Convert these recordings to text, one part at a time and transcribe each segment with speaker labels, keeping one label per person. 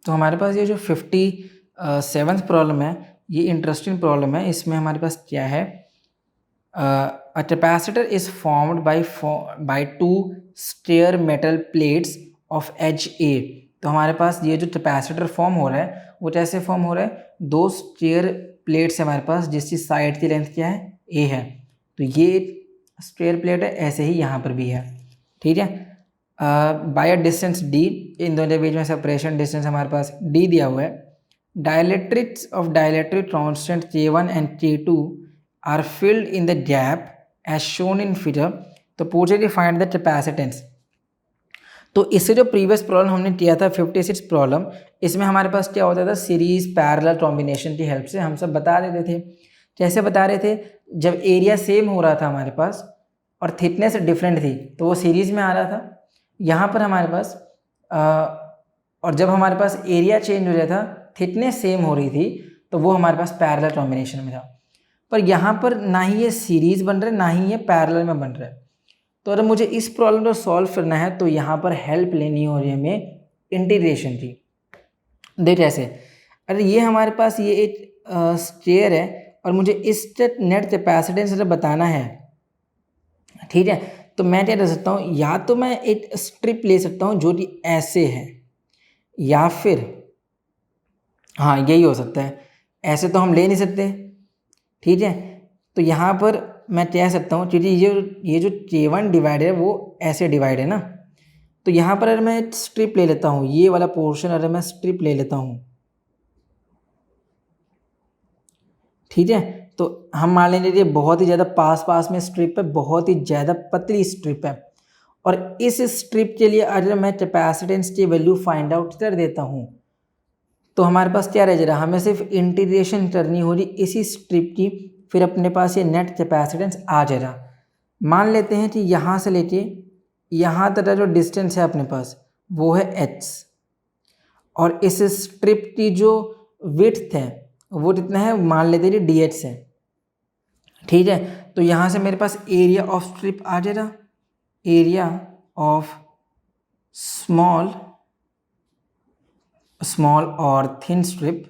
Speaker 1: तो हमारे पास ये जो 57th प्रॉब्लम है, ये इंटरेस्टिंग प्रॉब्लम है। इसमें हमारे पास क्या है, a capacitor is formed by two stair metal plates of edge A। तो हमारे पास ये जो कैपेसिटर फॉर्म हो रहा है वो कैसे फॉर्म हो रहा है, दो स्टेयर प्लेट्स है हमारे पास जिसकी साइड की लेंथ क्या है, ए है। तो ये स्टेयर प्लेट है, ऐसे ही यहाँ पर भी है, ठीक है। बाय अ डिस्टेंस डी, इन दोनों के बीच में सेपरेशन डिस्टेंस हमारे पास डी दिया हुआ है। Dielectrics of dielectric constant K1 and K2 are filled in the gap as shown in figure. तो पूछे कि फाइंड द कैपेसिटेंस। तो इससे जो प्रीवियस प्रॉब्लम हमने किया था 56 प्रॉब्लम, इसमें हमारे पास क्या होता था, सीरीज पैरेलल कॉम्बिनेशन की हेल्प से हम सब बता देते थे। कैसे बता रहे थे, जब एरिया सेम हो रहा था हमारे पास और थिकनेस डिफरेंट थी तो वो सीरीज में आ रहा था। यहाँ पर हमारे पास और जब हमारे पास एरिया चेंज हो जाता था, थिकनेस सेम हो रही थी, तो वो हमारे पास पैरेलल कॉम्बिनेशन में था। पर यहाँ पर ना ही ये सीरीज बन रहा है ना ही ये पैरेलल में बन रहा है। तो अगर मुझे इस प्रॉब्लम को सॉल्व करना है तो यहाँ पर हेल्प लेनी हो रही है हमें इंटीग्रेशन की। देख ऐसे, अरे ये हमारे पास ये एक स्टेयर है और मुझे इस नेट कैपेसिटेंस बताना है, ठीक है। तो मैं क्या कर सकता हूँ, या तो मैं एक स्ट्रिप ले सकता हूँ जो कि ऐसे है, या फिर हाँ यही हो सकता है, ऐसे तो हम ले नहीं सकते, ठीक है। तो यहाँ पर मैं कह सकता हूँ क्योंकि ये जो K1 डिवाइड है वो ऐसे डिवाइड है ना, तो यहाँ पर अगर मैं स्ट्रिप ले लेता हूँ, ये वाला पोर्शन अगर मैं स्ट्रिप ले लेता हूँ, ठीक है। तो हम मान लेंगे ये बहुत ही ज़्यादा पास में स्ट्रिप है, बहुत ही ज़्यादा पतली स्ट्रिप है, और इस स्ट्रिप के लिए अगर मैं कैपेसिटेंस की वैल्यू फाइंड आउट कर देता हूँ तो हमारे पास क्या रह जाएगा, हमें सिर्फ इंटीग्रेशन करनी होगी इसी स्ट्रिप की, फिर अपने पास ये नेट कैपेसिटेंस आ जाएगा। मान लेते हैं कि यहाँ से लेके यहाँ तक का जो डिस्टेंस है अपने पास वो है h, और इस स्ट्रिप की जो विड्थ है वो कितना है, मान लेते हैं कि dh है, ठीक है। तो यहाँ से मेरे पास एरिया ऑफ स्ट्रिप आ जाएगा, एरिया ऑफ स्मॉल और थिन स्ट्रिप,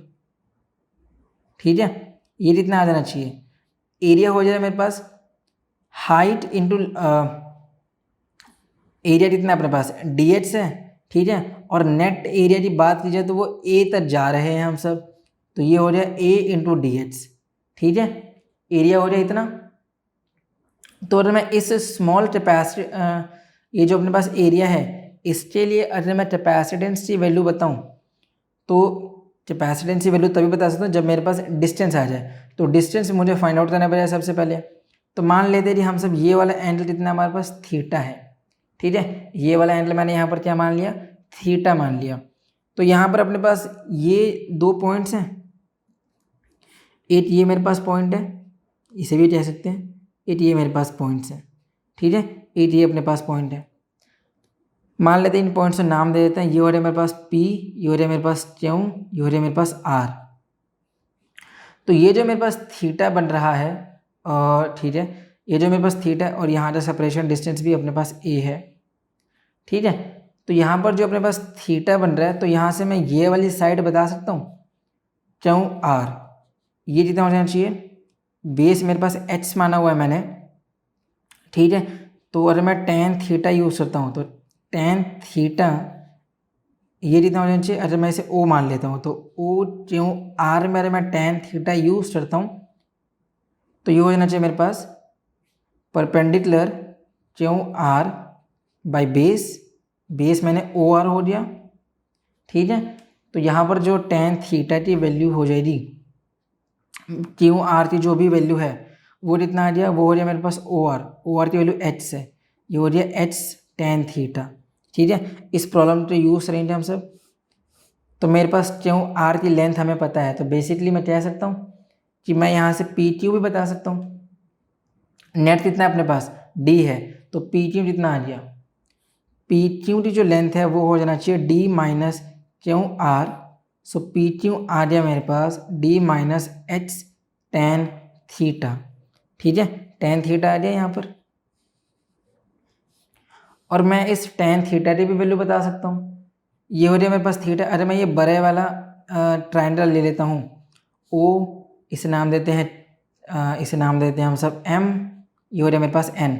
Speaker 1: ठीक है। ये कितना आ जाना चाहिए, एरिया हो जाएगा मेरे पास हाइट इंटू एरिया कितना अपने पास dh है, ठीक है। और नेट एरिया की बात की जाए तो वो a तक जा रहे हैं हम सब, तो ये हो जाए a इंटू dh, ठीक है। एरिया हो जाए इतना। तो अगर मैं इस स्मॉल कैपेसिटी ये जो अपने पास एरिया है इसके लिए अगर मैं कैपेसिटेंस की वैल्यू बताऊं तो कैपेसिटेंस की वैल्यू तभी बता सकता हूँ जब मेरे पास डिस्टेंस आ जाए। तो डिस्टेंस मुझे फाइंड आउट करना पड़ेगा सबसे पहले। तो मान लेते हैं कि हम सब ये वाला एंगल कितना हमारे पास थीटा है, ठीक है। ये वाला एंगल मैंने यहाँ पर क्या मान लिया, थीटा मान लिया। तो यहाँ पर अपने पास ये दो पॉइंट्स हैं, एक ये मेरे पास पॉइंट है, इसे भी कह सकते हैं, एक ये मेरे पास पॉइंट्स है, ठीक है। एक ये अपने पास पॉइंट है, मान लेते हैं इन पॉइंट्स को नाम दे देते हैं। ये हो रहा है मेरे पास P, ये हो रहा है मेरे पास Q, ये हो रहा है मेरे पास R। तो ये जो मेरे पास थीटा बन रहा है, और ठीक है, ये जो मेरे पास थीटा है और यहाँ का सेपरेशन डिस्टेंस भी अपने पास A है, ठीक है। तो यहाँ पर जो अपने पास थीटा बन रहा है, तो यहाँ से मैं ये वाली साइड बता सकता हूँ QR, ये जितना हो जाना चाहिए, बेस मेरे पास H माना हुआ है मैंने, ठीक है। तो अगर मैं tan थीटा यूज़ करता हूँ तो tan थीटा ये जितना हो जाना चाहिए, अगर मैं इसे O मान लेता हूँ तो O क्यों R में अगर मैं tan थीटा यूज़ करता हूँ तो ये हो जाना चाहिए मेरे पास परपेंडिकुलर क्यों R बाई बेस मैंने OR हो गया, ठीक है। तो यहाँ पर जो tan थीटा की वैल्यू हो जाएगी, क्यों आर की जो भी वैल्यू है वो कितना आ गया, वो हो गया मेरे पास OR की वैल्यू h है, ये हो गया h tan थीटा, ठीक है। इस प्रॉब्लम को यूज़ करेंगे हम सब। तो मेरे पास क्यों आर की लेंथ हमें पता है, तो बेसिकली मैं कह सकता हूँ कि मैं यहाँ से PQ भी बता सकता हूँ। नेट कितना है अपने पास D है, तो PQ कितना आ गया, PQ की जो लेंथ है वो हो जाना चाहिए D माइनस क्यों आर। सो PQ आ गया मेरे पास D minus H tan theta, ठीक है। tan थीटा आ गया यहाँ पर, और मैं इस tan थीटा की भी वैल्यू बता सकता हूँ। ये हो रहा है मेरे पास थीटा। अरे मैं ये बड़े वाला ट्रायंगल ले लेता हूँ, ओ इसे नाम देते हैं हम सब एम, ये हो रहा है मेरे पास एन।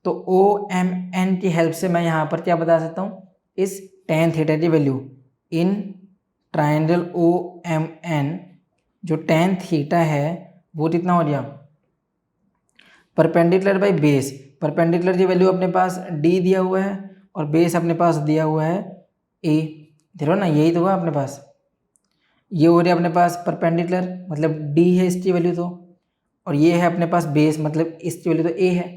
Speaker 1: तो ओ एम एन की हेल्प से मैं यहाँ पर क्या बता सकता हूँ, इस टेन थीटा की value in triangle O M N, जो टेन थीटा है वो कितना हो गया, परपेंडिकुलर बाई बेस। परपेंडिकुलर की वैल्यू अपने पास डी दिया हुआ है और बेस अपने पास दिया हुआ है ए। देखो ना, यही तो हुआ अपने पास, ये हो रहा है अपने पास परपेंडिकुलर मतलब डी है इसकी वैल्यू तो, और ये है अपने पास बेस मतलब इसकी वैल्यू तो ए है।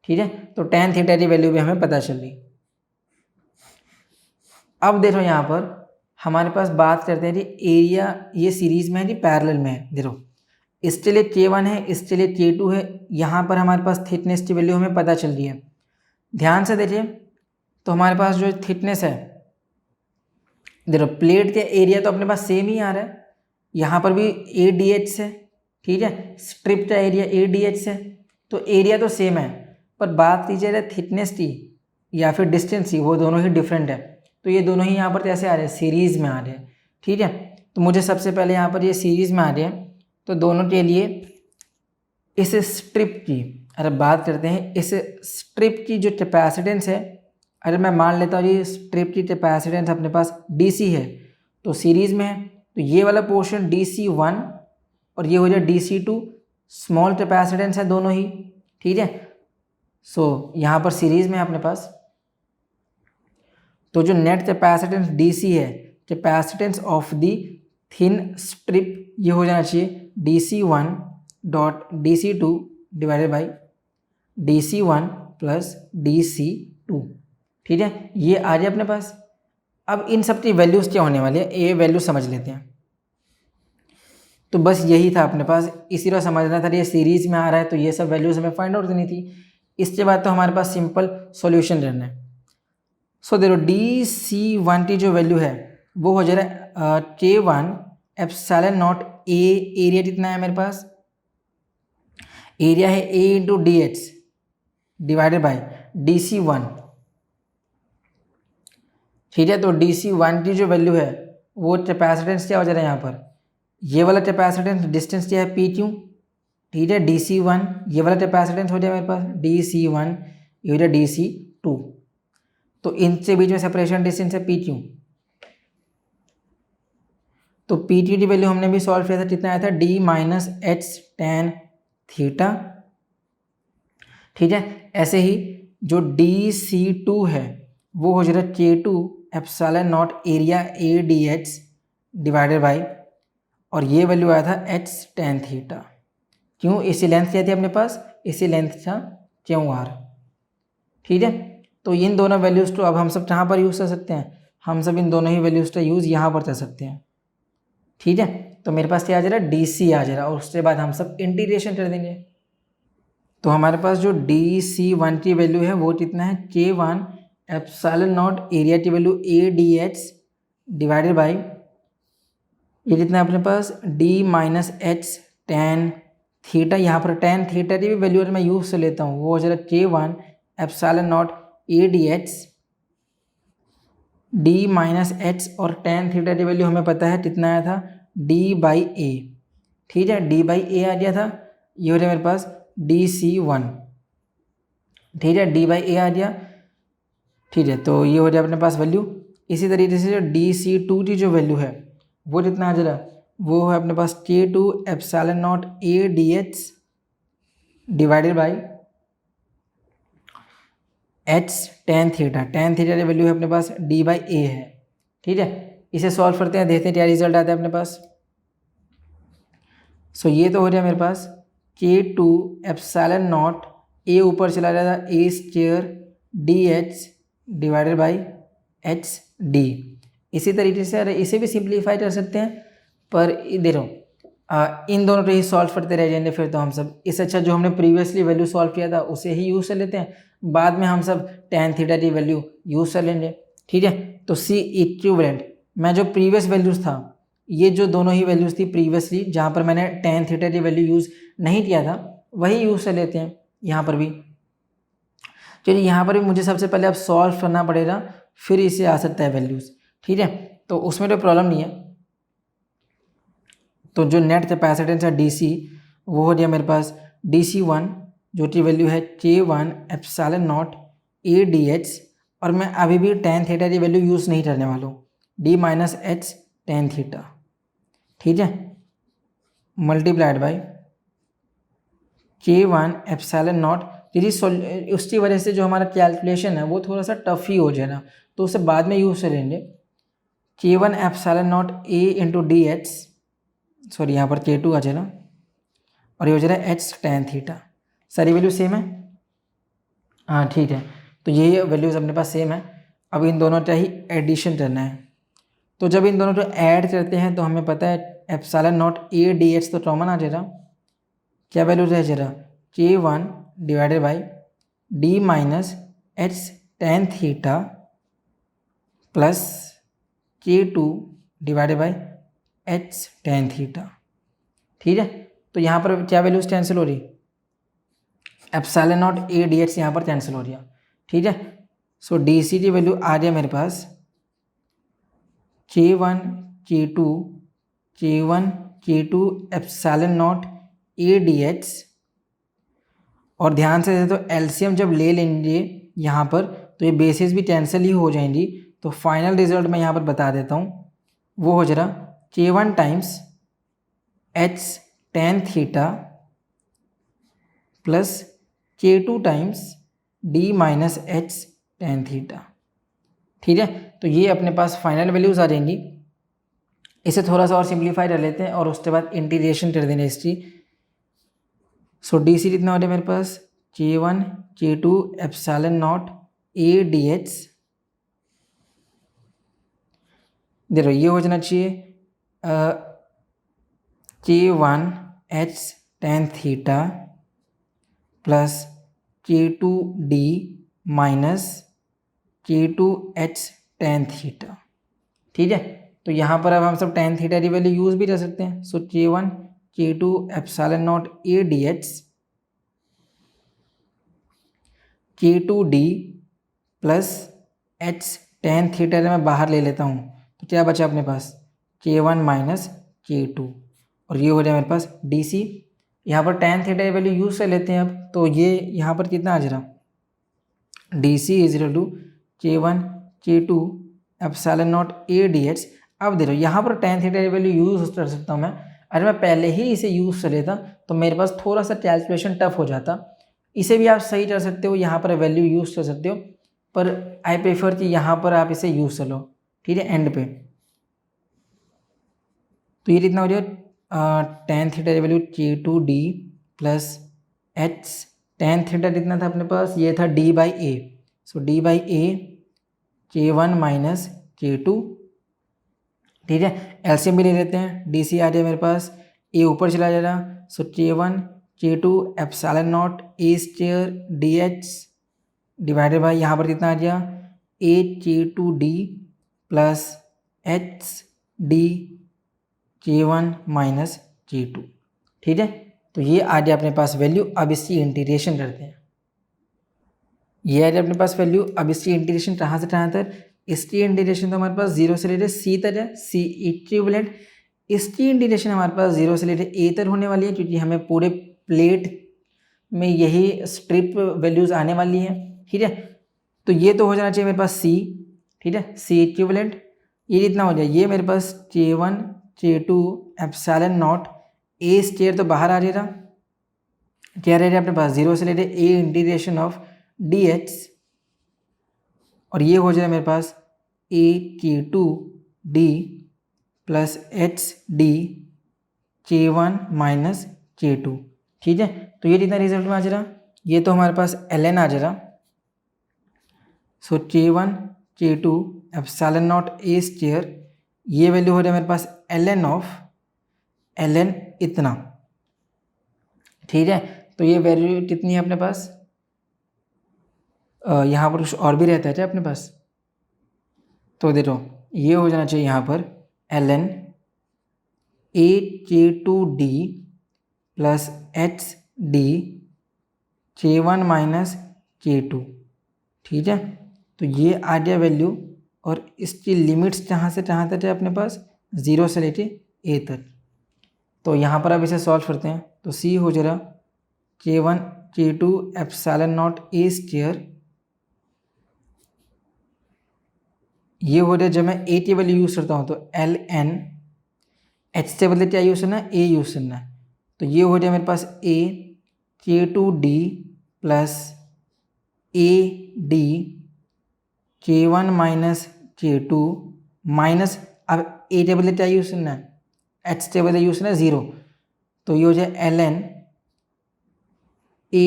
Speaker 1: ठीक है, तो टेन थीटा की वैल्यू भी हमें पता चल गई। अब देखो यहाँ पर हमारे पास बात करते हैं कि एरिया ये सीरीज में है कि पैरेलल में है। देखो इसके लिए K1 है, इसके लिए K2 है, यहाँ पर हमारे पास थिकनेस की वैल्यू हमें पता चल रही है। ध्यान से देखिए, तो हमारे पास जो थिकनेस है, देखो प्लेट के एरिया तो अपने पास सेम ही आ रहा है, यहाँ पर भी ADH है। ठीक है, स्ट्रिप का एरिया ADH है, तो एरिया तो सेम है, पर बात कीजिए थिकनेस की या फिर डिस्टेंस की, वो दोनों ही डिफरेंट है। तो ये दोनों ही यहाँ पर कैसे आ रहे हैं, सीरीज़ में आ रहे हैं। ठीक है, तो मुझे सबसे पहले यहाँ पर ये सीरीज़ में आ रहे हैं, तो दोनों के लिए इस स्ट्रिप की अगर बात करते हैं, इस स्ट्रिप की जो कैपेसिटेंस है, अगर मैं मान लेता हूँ ये स्ट्रिप की कैपेसिटेंस अपने पास DC है, तो सीरीज़ में है, तो ये वाला पोर्शन DC1 और ये हो जाए DC2, स्मॉल कैपेसिटेंस है दोनों ही। ठीक है, सो यहाँ पर सीरीज़ में है अपने पास, तो जो नेट कैपेसिटेंस DC है, capacitance of the thin strip, ये हो जाना चाहिए DC1 dot DC2 divided by DC1 plus DC2। ठीक है, ये आ जाए अपने पास। अब इन सब की वैल्यूज़ क्या होने वाली है, ये वैल्यू समझ लेते हैं। तो बस यही था अपने पास, इसी तरह समझना था, ये सीरीज़ में आ रहा है तो ये सब वैल्यूज़ हमें फाइंड आउट करनी थी। इसके बाद तो हमारे पास सिंपल सॉल्यूशन रहना है। सो देखो DC1 की जो वैल्यू है वो हो जाएगा K1 epsilon not a, area कितना है मेरे पास, एरिया है A into DH divided by DC1। ठीक है, तो DC1 की जो वैल्यू है वो कैपेसिटेंस क्या हो जा रहा है यहाँ पर, ये वाला कैपेसिटेंस डिस्टेंस क्या है PQ। ठीक है, DC1 ये वाला कैपेसिटेंस हो जाए मेरे पास DC1, ये हो जाए DC2, तो इनसे बीच में सेपरेशन डिस्टेंस है PQ। तो PQ की वैल्यू हमने भी सॉल्व किया था, कितना आया था D minus H tan theta. ठीक है, ऐसे ही जो DC2 है वो हो जाएगा K2 epsilon not area ADH divided by, और ये वैल्यू आया था H tan थीटा। क्यों, इसी लेंथ क्या थी अपने पास, इसी लेंथ था QR। ठीक है, तो इन दोनों वैल्यूज़ को अब हम सब कहाँ पर यूज़ कर सकते हैं, हम सब इन दोनों ही वैल्यूज़ का यूज़ यहाँ पर कर सकते हैं। ठीक है, तो मेरे पास क्या आ जा रहा है, DC आ जा रहा है, और उसके बाद हम सब इंटीग्रेशन कर देंगे। तो हमारे पास जो DC1 की वैल्यू है वो कितना है, K1 एप्सिलॉन नॉट एरिया की वैल्यू ADH डिवाइडेड बाई, ये कितना है अपने पास D minus H tan theta. यहाँ पर tan थीटा की भी वैल्यू अगर मैं यूज़ से लेता हूँ वो हो जाएगा K1 epsilon not ADH D minus H, और tan थीटा की वैल्यू हमें पता है कितना आया था, D बाई A। ठीक है, D बाई A आ गया था, ये हो जाए मेरे पास DC1। ठीक है, D बाई A आ गया। ठीक है, तो ये हो जाए अपने पास वैल्यू। इसी तरीके से जो DC2 की जो वैल्यू है वो कितना आ जा रहा है, वो है अपने पास K2 epsilon not ADH divided by H tan theta. tan theta की वैल्यू है अपने पास D बाई A है। ठीक है, इसे सॉल्व करते हैं, देखते हैं क्या रिजल्ट आता है अपने पास। सो ये तो हो रहा है मेरे पास K2 एप्सिलॉन नॉट A ऊपर चला जाता है A square DH divided by HD। इसी तरीके से अरे इसे भी सिंप्लीफाई कर सकते हैं, पर देखो इन दोनों को ही सॉल्व करते रह जाएंगे फिर तो हम सब, इससे अच्छा जो हमने प्रीवियसली वैल्यू सॉल्व किया था उसे ही यूज़ कर लेते हैं, बाद में हम सब tan थीटा की वैल्यू यूज़ कर लेंगे। ठीक है, तो C इक्विवेलेंट, मैं जो प्रीवियस वैल्यूज़ था, ये जो दोनों ही वैल्यूज़ थी प्रीवियसली जहाँ पर मैंने tan थीटा की वैल्यू यूज़ नहीं किया था वही यूज़ कर लेते हैं यहाँ पर भी। चलिए यहाँ पर भी मुझे सबसे पहले अब सॉल्व करना पड़ेगा, फिर इसे आ सकता है वैल्यूज़। ठीक है, तो उसमें तो प्रॉब्लम नहीं है। तो जो नेट कैपेसिटेंस है DC वो हो गया मेरे पास DC1 जो की वैल्यू है K1 epsilon naught A dH, और मैं अभी भी tan थीटा की वैल्यू यूज़ नहीं करने वाला हूँ, D minus H tan theta, ठीक है, multiplied by K1 epsilon not. यदि उसकी वजह से जो हमारा कैलकुलेशन है वो थोड़ा सा टफ ही हो जाएगा, तो उसे बाद में यूज़ करेंगे। K1 epsilon naught A into D H, sorry यहाँ पर K2 आ जाएगा, और ये हो जाएगा H tan थीटा। सारी वैल्यू सेम है, हाँ ठीक है, तो ये वैल्यूज़ अपने पास सेम है। अब इन दोनों का ही एडिशन करना है, तो जब इन दोनों को ऐड करते हैं तो हमें पता है एप्सिलॉन नॉट A dH तो कॉमन आ जाएगा, क्या वैल्यू रह जाएगा K1 divided by D minus H tan theta plus K2 divided by H tan theta, ठीक है। तो यहाँ पर क्या वैल्यूज कैंसिल हो रही, एप्सिलॉन नॉट A dH यहाँ पर कैंसिल हो रही है, ठीक है। सो DC की वैल्यू आ गया मेरे पास K1 K2 epsilon naught A dH, और ध्यान से तो एलसीएम जब ले लेंगे यहाँ पर तो ये बेसिस भी कैंसिल ही हो जाएंगी, तो फाइनल रिजल्ट मैं यहाँ पर बता देता हूँ, वो हो जरा K1 times H tan theta plus K2 times D minus H tan theta, ठीक है। तो ये अपने पास फाइनल वैल्यूज आ जाएंगी। इसे थोड़ा सा और सिंप्लीफाई कर लेते हैं और उसके बाद इंटीग्रेशन कर देंगे इसकी। सो DC कितना हो जाए मेरे पास K1 K2 epsilon naught A dH, देखो ये हो जाना चाहिए K1 H tan theta plus K2 D minus K2 H tan theta, ठीक है। तो यहाँ पर अब हम सब tan थीटा की वैल्यू यूज़ भी कर सकते हैं। सो K1 K2 epsilon naught A dH K2 D plus H tan theta मैं बाहर ले लेता हूँ, तो क्या बचा अपने पास K1 माइनस K2, और ये हो जाए मेरे पास DC। यहाँ पर tan थीटा की वैल्यू यूज़ कर लेते हैं अब, तो ये यहाँ पर कितना आ जा रहा DC is equal to K1 K2 epsilon naught A dH। अब देखो यहाँ पर tan थीटा की वैल्यू यूज़ कर सकता हूँ मैं, अगर मैं पहले ही इसे यूज़ कर लेता तो मेरे पास थोड़ा सा कैलकुलेशन टफ हो जाता। इसे भी आप सही कर सकते हो, यहाँ पर वैल्यू यूज़ कर सकते हो, पर आई प्रेफर कि यहाँ पर आप इसे यूज़ कर लो, ठीक है, एंड पे। तो ये कितना हो जाएगा tan थीटा की value K2 D plus H tan theta कितना था अपने पास, ये था D by A, so D by A K1 minus K2, ठीक है। एलसीएम भी ले लेते हैं, DC आ जाए मेरे पास, A ऊपर चला जाएगा, सो K1 K2 epsilon naught A square DH divided by यहाँ पर कितना आ गया A K2 D plus H D K1 minus K2, ठीक है। तो ये आ गया अपने पास वैल्यू। अब इसकी इंटीग्रेशन करते हैं, ये आ गया अपने पास वैल्यू। अब इसकी इंटीग्रेशन कहाँ से कहाँ तक, इसकी इंटीग्रेशन तो हमारे पास 0 से लेकर C तक है, C इक्विवेलेंट। इसकी इंटीग्रेशन हमारे पास 0 से लेकर A तक होने वाली है, क्योंकि हमें पूरे प्लेट में यही स्ट्रिप वैल्यूज़ आने वाली हैं, ठीक है। तो ये तो हो जाना चाहिए मेरे पास C, ठीक है, C इक्विवेलेंट। ये कितना हो जाए, ये मेरे पास K1 K2 epsilon naught A square तो बाहर आ जाएगा, क्या रह जाए अपने पास 0 से लेकर A इंटीग्रेशन ऑफ DH, और ये हो जाए मेरे पास A K2 D plus H D K1 minus K2, ठीक है। तो ये कितना रिजल्ट में आ जा रहा, ये तो हमारे पास ln आ जा रहा, सो K1 K2 epsilon naught A square, ये वैल्यू हो जाए मेरे पास ln ऑफ ln इतना, ठीक है। तो ये वैल्यू कितनी है अपने पास, यहाँ पर कुछ और भी रहता है क्या अपने पास, तो देखो ये हो जाना चाहिए यहाँ पर ln A K2 D plus H D K1 minus K2, ठीक है। तो ये आ गया वैल्यू और इसकी लिमिट्स जहाँ से जहाँ तक है अपने पास 0 से लेके a तक। तो यहाँ पर अब इसे सॉल्व करते हैं। तो c हो जाएगा K1 K2 epsilon naught a square. ये हो जाए जब मैं a की वैल्यू यूज़ करता हूँ तो ln, h से बदले क्या यूज़ करना है, a यूज़ करना है। तो ये हो जाए मेरे पास a K2d plus a d K1 minus K2 minus, अब a के बदले क्या यूज़ करना है, h के बदले यूज़ करना है 0। तो ये हो जाए ln a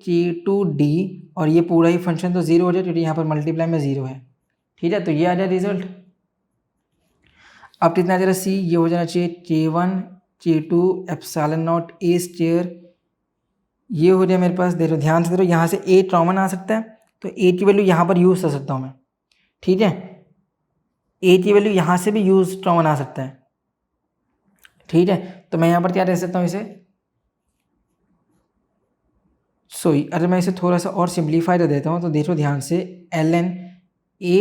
Speaker 1: K2d और ये पूरा ही फंक्शन तो 0 हो जाए क्योंकि यहाँ पर मल्टीप्लाई में 0 है। ठीक है, तो ये आ जाए रिजल्ट। अब कितना आ जाएगा c, ये हो जाना चाहिए K1 K2 epsilon naught a square. ये हो जाए मेरे पास, देखो ध्यान से, देखो यहाँ से a कॉमन आ सकता है तो a की वैल्यू यहाँ पर यूज़ कर सकता हूँ मैं। ठीक है, a की वैल्यू यहाँ से भी यूज़ कॉमन आ सकता है। ठीक है, तो मैं यहाँ पर क्या रह सकता हूँ इसे, अगर मैं इसे थोड़ा सा और सिंप्लीफाई कर देता हूँ तो देखो ध्यान से, ln a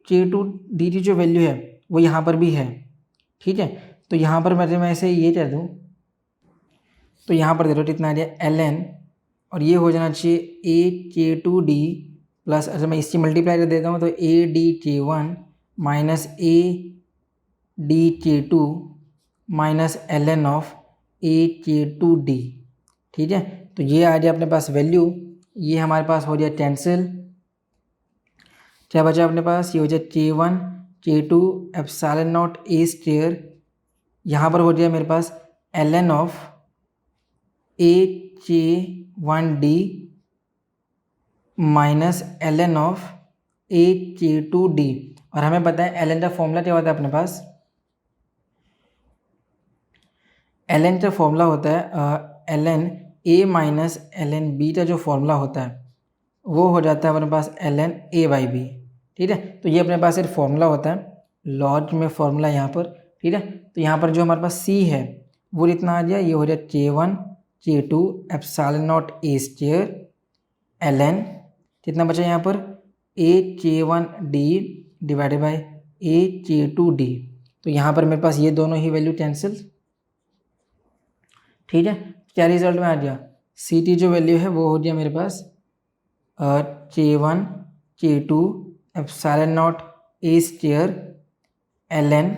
Speaker 1: K2d की जो वैल्यू है वो यहाँ पर भी है। ठीक है, तो यहाँ पर मैं इसे ये कह दूँ तो यहाँ पर देखो कितना आ गया ln, और ये हो जाना चाहिए a K2d प्लस, अगर मैं इसकी मल्टीप्लाई कर देता हूँ तो a d K1 minus a d K2 minus ln of a K2d। ठीक है, तो ये आ गया अपने पास वैल्यू, ये हमारे पास हो गया कैंसिल। क्या बचा अपने पास, ये हो जाए K1 K2 epsilon naught a square. यहाँ पर हो गया मेरे पास ln of a K1d minus ln of a K2d। और हमें पता है ln का फॉर्मूला क्या होता है अपने पास, ln का फॉर्मूला होता है ln a minus ln b का जो फॉर्मूला होता है वो हो जाता है अपने पास ln a बाई बी। ठीक है, तो ये अपने पास एक फॉर्मूला होता है, लॉग में फॉर्मूला यहाँ पर। ठीक है, तो यहाँ पर जो हमारे पास c है वो इतना आ गया, ये हो जाए K1 K2 epsilon naught a square ln, कितना बचा यहाँ पर, a K1d divided by a K2d। तो यहाँ पर मेरे पास ये दोनों ही वैल्यू कैंसिल। ठीक है, क्या रिजल्ट में आ गया, सी टी जो वैल्यू है वो हो गया मेरे पास K1 K2 epsilon naught a square ln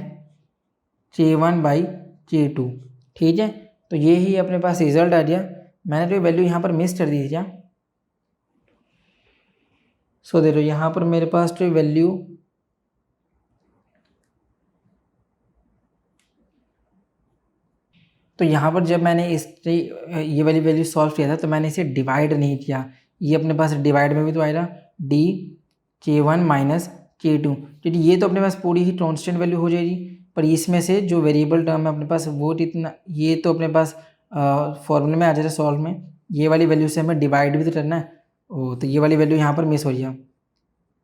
Speaker 1: K1 by K2। ठीक है, तो ये ही अपने पास रिजल्ट आ गया। मैंने जो वैल्यू यहाँ पर मिस कर दी थी क्या, देखो यहाँ पर मेरे पास जो वैल्यू, तो यहाँ पर जब मैंने ये वाली वैल्यू सॉल्व किया था तो मैंने इसे डिवाइड नहीं किया, ये अपने पास डिवाइड में भी तो आएगा d K1 माइनस K2, क्योंकि ये तो अपने पास पूरी ही कांस्टेंट वैल्यू हो जाएगी, पर इसमें से जो वेरिएबल टर्म है अपने पास वो इतना, ये तो अपने पास फॉर्मूले में आ जाएगा सॉल्व में, ये वाली वैल्यू से हमें डिवाइड भी तो करना है। तो ये वाली वैल्यू यहाँ पर मिस हो गया।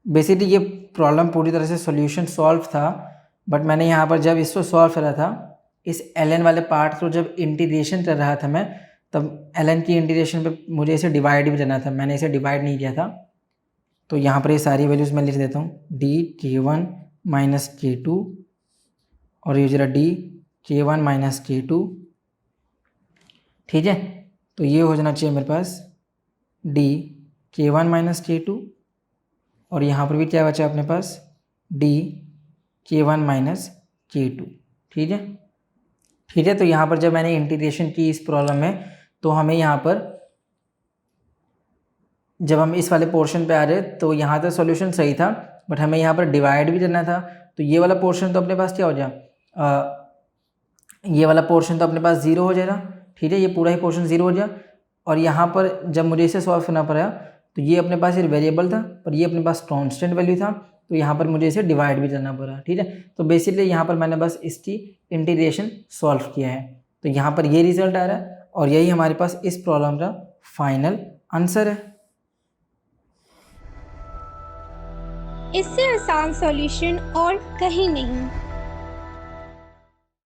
Speaker 1: बेसिकली ये प्रॉब्लम पूरी तरह से सॉल्यूशन सॉल्व था, बट मैंने यहाँ पर जब इसको सॉल्व करा था, इस ln वाले पार्ट को जब इंटीग्रेशन कर रहा था मैं, तब ln की इंटीग्रेशन पे मुझे इसे डिवाइड भी करना था, मैंने इसे डिवाइड नहीं किया था। तो यहाँ पर ये सारी वैल्यूज़ मैं लिख देता हूँ, d K1 माइनस K2 और ये जरा d K1 माइनस K2। ठीक है, तो ये हो जाना चाहिए मेरे पास d K1 माइनस K2 और यहाँ पर भी क्या बचा अपने पास d K1 माइनस K2। ठीक है, ठीक है, तो यहाँ पर जब मैंने इंटीग्रेशन की इस प्रॉब्लम में, तो हमें यहाँ पर जब हम इस वाले पोर्शन पे आ रहे तो यहाँ तक सॉल्यूशन सही था, बट हमें यहाँ पर डिवाइड भी करना था। तो ये वाला पोर्शन तो अपने पास क्या हो जाए, ये वाला पोर्शन तो अपने पास 0 हो जाएगा। ठीक है, ये पूरा ही पोर्शन 0 हो जाए, और यहाँ पर जब मुझे इसे सॉल्व करना पड़ा तो ये अपने पास एक वेरिएबल था पर ये अपने पास कांस्टेंट वैल्यू था, तो यहाँ पर मुझे इसे डिवाइड भी करना पड़ा। ठीक है, तो बेसिकली यहाँ पर मैंने बस इसकी इंटीग्रेशन सॉल्व किया है, तो यहाँ पर ये रिजल्ट आ रहा है और यही हमारे पास इस प्रॉब्लम का फाइनल आंसर है।
Speaker 2: इससे आसान सॉल्यूशन और कहीं नहीं।